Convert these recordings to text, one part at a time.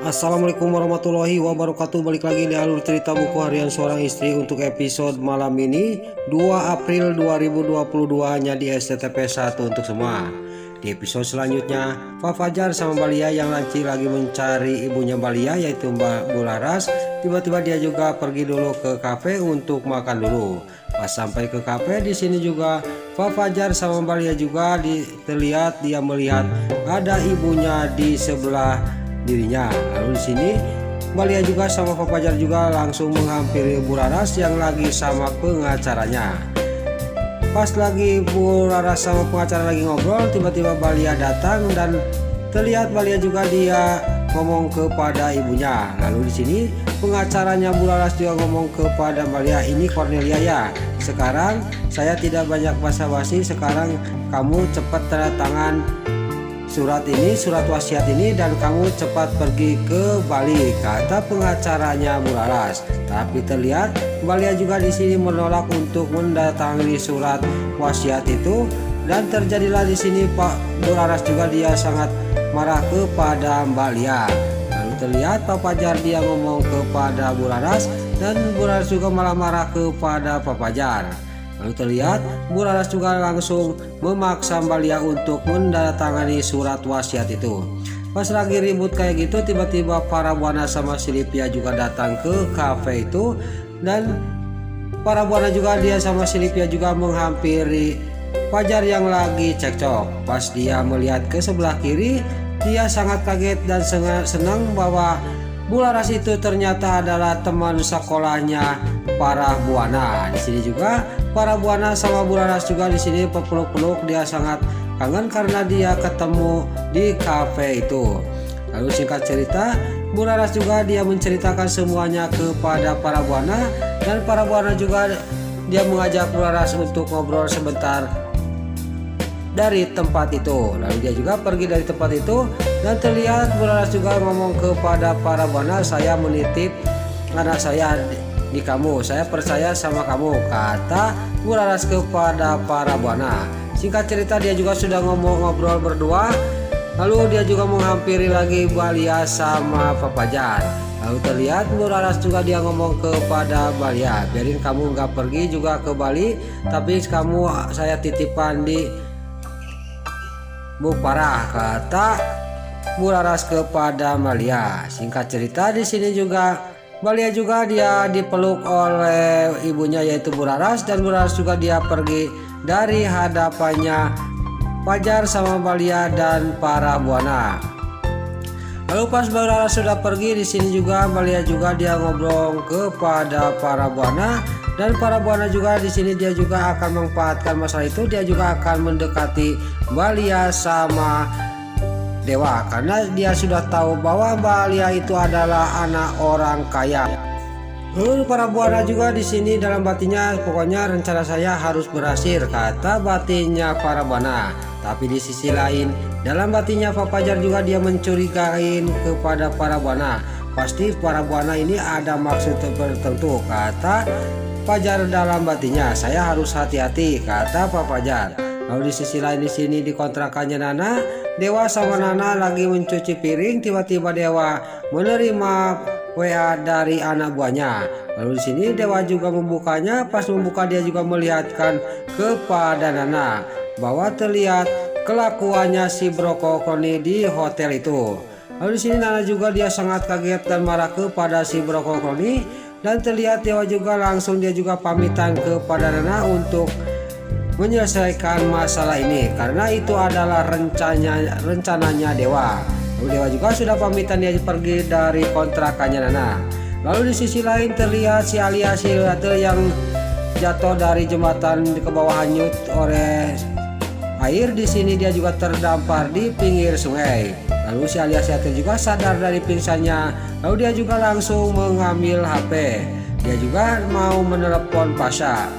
Assalamualaikum warahmatullahi wabarakatuh. Balik lagi di alur cerita buku harian seorang istri untuk episode malam ini 2 April 2022 hanya di STTP 1 untuk semua. Di episode selanjutnya, Pak Fajar sama Mbak Lia yang lagi mencari ibunya Mbak Lia yaitu Mbak Bularas. Tiba-tiba dia juga pergi dulu ke kafe untuk makan dulu. Pas sampai ke kafe di sini juga Pak Fajar sama Mbak Lia juga terlihat dia melihat ada ibunya di sebelah dirinya. Lalu di sini Mbak Lia juga sama Pak Fajar juga langsung menghampiri Bu Laras yang lagi sama pengacaranya. Pas lagi Bu Laras sama pengacara lagi ngobrol, tiba-tiba Mbak Lia datang dan terlihat Mbak Lia juga dia ngomong kepada ibunya. Lalu di sini pengacaranya Bu Laras juga ngomong kepada Mbak Lia, "Ini Cornelia ya. Sekarang saya tidak banyak basa-basi, sekarang kamu cepat tanda tangan surat ini, surat wasiat ini, dan kamu cepat pergi ke Bali," kata pengacaranya Bu Laras. Tapi terlihat Mbak Lia juga di sini menolak untuk mendatangani surat wasiat itu, dan terjadilah di sini Bu Laras juga dia sangat marah kepada Mbak Lia. Lalu terlihat Pak Fajar dia ngomong kepada Bu Laras, dan Bu Laras juga malah marah kepada Pak Fajar. Lalu terlihat Bu Laras juga langsung memaksa Mbak Lia untuk mendatangani surat wasiat itu. Pas lagi ribut kayak gitu, tiba-tiba para Buana sama Silipia juga datang ke kafe itu, dan para Buana juga dia sama Silipia juga menghampiri Fajar yang lagi cekcok. Pas dia melihat ke sebelah kiri, dia sangat kaget dan sangat senang bahwa Bu Laras itu ternyata adalah teman sekolahnya para Buana. Di sini juga para Buana sama Bu Laras juga di sini peluk-peluk, dia sangat kangen karena dia ketemu di kafe itu. Lalu singkat cerita, Bu Laras juga dia menceritakan semuanya kepada para Buana, dan para Buana juga dia mengajak Bu Laras untuk ngobrol sebentar dari tempat itu. Lalu dia juga pergi dari tempat itu, dan terlihat Bu Laras juga ngomong kepada para Buana, "Saya menitip anak saya di kamu, saya percaya sama kamu," kata Bu Laras kepada para Buana. Singkat cerita dia juga sudah ngobrol berdua. Lalu dia juga menghampiri lagi Mbak Lia sama Pak Fajar. Lalu terlihat Bu Laras juga dia ngomong kepada Mbak Lia, "Biarin kamu nggak pergi juga ke Bali, tapi kamu saya titipan di Bu Parah," kata Bu Laras kepada Mbak Lia. Singkat cerita di sini juga Mbak Lia juga dia dipeluk oleh ibunya yaitu Bu Laras, dan Bu Laras juga dia pergi dari hadapannya Fajar sama Mbak Lia dan para Buana. Lalu pas Bu Laras sudah pergi, di sini juga Mbak Lia juga dia ngobrol kepada para Buana, dan para Buana juga di sini dia juga akan memanfaatkan masalah itu, dia juga akan mendekati Mbak Lia sama Dewa karena dia sudah tahu bahwa Mbak Lia itu adalah anak orang kaya. Lalu para Buana juga di sini dalam batinnya, "Pokoknya rencana saya harus berhasil," kata batinnya para Buana. Tapi di sisi lain dalam batinnya Pak Fajar juga dia mencurigain kepada para Buana. "Pasti para Buana ini ada maksud tertentu," kata Fajar dalam batinnya. "Saya harus hati-hati," kata Pak Fajar. Lalu di sisi lain di sini di kontrakannya Nana, Dewa sama Nana lagi mencuci piring. Tiba-tiba Dewa menerima WA dari anak buahnya. Lalu di sini Dewa juga membukanya. Pas membuka dia juga melihatkan kepada Nana bahwa terlihat kelakuannya si Brokokoni di hotel itu. Lalu di sini Nana juga dia sangat kaget dan marah kepada si Brokokoni, dan terlihat Dewa juga langsung dia juga pamitan kepada Nana untuk menyelesaikan masalah ini karena itu adalah rencananya Dewa. Lalu Dewa juga sudah pamitan dia pergi dari kontrakannya Nana. Lalu di sisi lain terlihat si Alia Silate yang jatuh dari jembatan ke bawah hanyut oleh air. Di sini dia juga terdampar di pinggir sungai. Lalu si Alia Silate juga sadar dari pingsannya. Lalu dia juga langsung mengambil HP. Dia juga mau menelepon Pasha.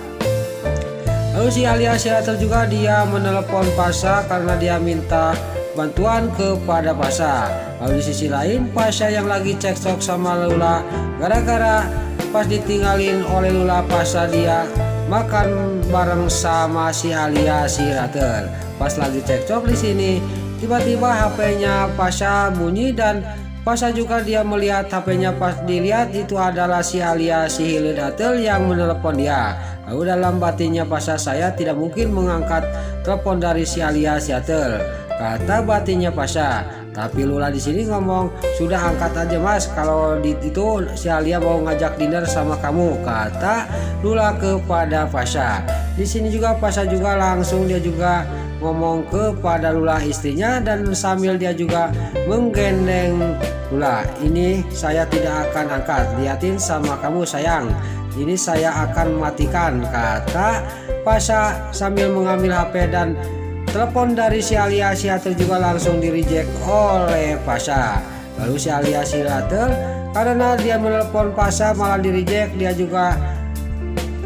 Lalu si Alia Silate juga dia menelepon Pasha karena dia minta bantuan kepada Pasha. Lalu di sisi lain Pasha yang lagi cekcok sama Lula gara-gara pas ditinggalin oleh Lula, Pasha dia makan bareng sama si Alia Silate. Pas lagi cekcok di sini, tiba-tiba HP-nya Pasha bunyi dan Pas juga dia melihat HP-nya, pas dilihat itu adalah si Alia si Hilir Atel yang menelepon dia. Lalu dalam batinnya Pasha, saya tidak mungkin mengangkat telepon dari si Alia si Atel, kata batinnya Pasha. Tapi Lula di sini ngomong, sudah angkat aja mas, kalau itu si Alia mau ngajak dinner sama kamu, kata Lula kepada Pasha. Di sini juga Pasha juga langsung dia juga ngomong kepada Lula istrinya, dan sambil dia juga menggendeng Lula, ini saya tidak akan angkat, liatin sama kamu sayang, ini saya akan matikan, kata Pasha sambil mengambil HP. Dan telepon dari si Alia si Atel juga langsung di reject oleh Pasha. Lalu si Alia si Atel karena dia menelpon Pasha malah di reject, dia juga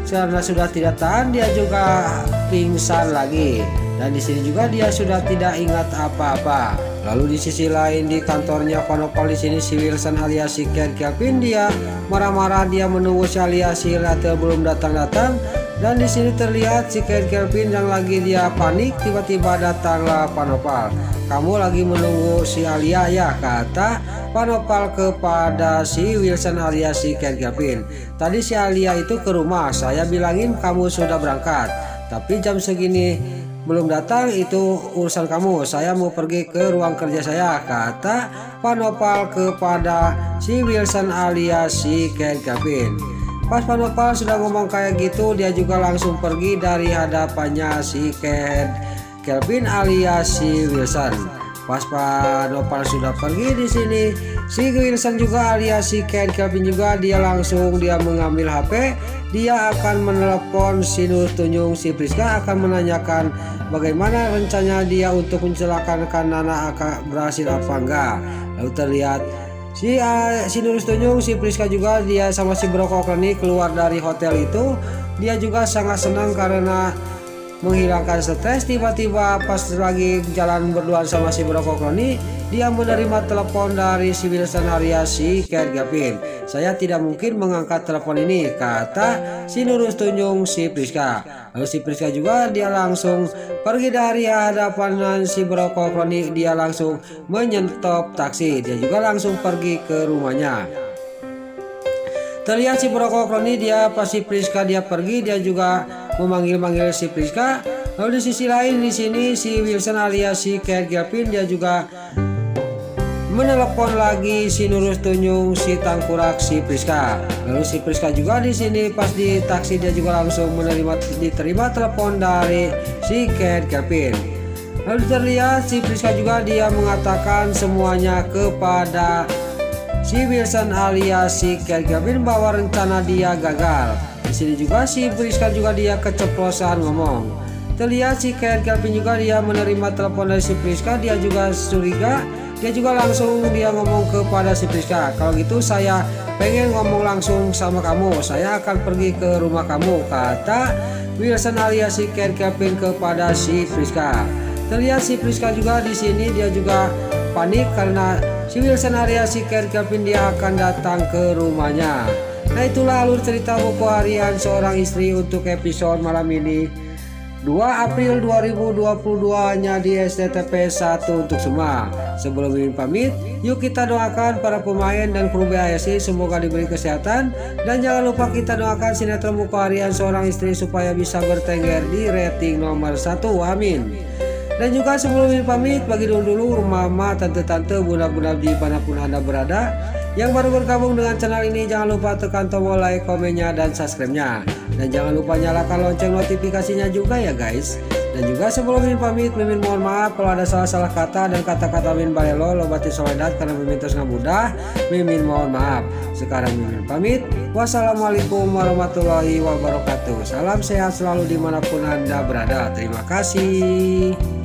karena sudah tidak tahan dia juga pingsan lagi. Dan di sini juga dia sudah tidak ingat apa-apa. Lalu di sisi lain di kantornya Panopal, di sini si Wilson alias si Ken Kelvin dia marah-marah, dia menunggu si alias si Atel belum datang-datang. Dan di sini terlihat si Ken Kelvin yang lagi dia panik, tiba-tiba datanglah Panopal. Kamu lagi menunggu si Alia ya, kata Panopal kepada si Wilson alias si Ken Kelvin. Tadi si Alia itu ke rumah, saya bilangin kamu sudah berangkat, tapi jam segini belum datang, itu urusan kamu, saya mau pergi ke ruang kerja saya, kata Panopal kepada si Wilson alias si Ken Kelvin. Pas Panopal sudah ngomong kayak gitu, dia juga langsung pergi dari hadapannya si Ken Kelvin alias si Wilson. Pas Panopal sudah pergi, di sini si Wilson juga alias si Ken Kelvin juga dia langsung dia mengambil HP, dia akan menelepon si Nur Tunjung, si Priska akan menanyakan bagaimana rencana dia untuk mencelakakan Nana, akan berhasil apa enggak. Lalu terlihat si Nur Tunjung, si Priska juga dia sama si Brokokoni keluar dari hotel itu, dia juga sangat senang karena menghilangkan stres. Tiba-tiba pas lagi jalan berduaan sama si Brokokoni, dia menerima telepon dari si Wilson alias si Ken Kelvin. Saya tidak mungkin mengangkat telepon ini, kata si Nurus Tunjung si Priska. Lalu si Priska juga dia langsung pergi dari hadapan si Brokokoni, dia langsung menyetop taksi, dia juga langsung pergi ke rumahnya. Terlihat si Brokokoni dia pas si Priska dia pergi, dia juga memanggil-manggil si Priska. Lalu di sisi lain di sini si Wilson alias si Ken Kelvin dia juga menelepon lagi si Nurus Tunjung si Tangkurak si Priska. Lalu si Priska juga di sini pas di taksi dia juga langsung diterima telepon dari si Ken Kelvin. Lalu terlihat si Priska juga dia mengatakan semuanya kepada si Wilson alias si Ken Kelvin bahwa rencana dia gagal. Di sini juga si Priska juga dia keceplosan ngomong. Terlihat si Ken Kelvin juga dia menerima telepon dari si Priska, dia juga curiga, dia juga langsung dia ngomong kepada si Priska, kalau gitu saya pengen ngomong langsung sama kamu, saya akan pergi ke rumah kamu, kata Wilson alias si Ken Kelvin kepada si Priska. Terlihat si Priska juga di sini dia juga panik karena si Wilson alias si Ken Kelvin dia akan datang ke rumahnya. Nah itulah alur cerita buku harian seorang istri untuk episode malam ini 2 April 2022 hanya di SCTP 1 untuk semua. Sebelum Mimin pamit, yuk kita doakan para pemain dan kru BASI semoga diberi kesehatan, dan jangan lupa kita doakan sinetron buku harian seorang istri supaya bisa bertengger di rating nomor 1, amin. Dan juga sebelum Mimin pamit, bagi dulu mama, tante-tante, bunda-bunda dimanapun Anda berada yang baru bergabung dengan channel ini, jangan lupa tekan tombol like, komennya, dan subscribe-nya. Dan jangan lupa nyalakan lonceng notifikasinya juga ya guys. Dan juga sebelum Mimin pamit, Mimin mohon maaf kalau ada salah-salah kata dan kata-kata Mimin balelo lobati soledat karena Mimin terus mudah. Mimin mohon maaf. Sekarang Mimin pamit. Wassalamualaikum warahmatullahi wabarakatuh. Salam sehat selalu dimanapun Anda berada. Terima kasih.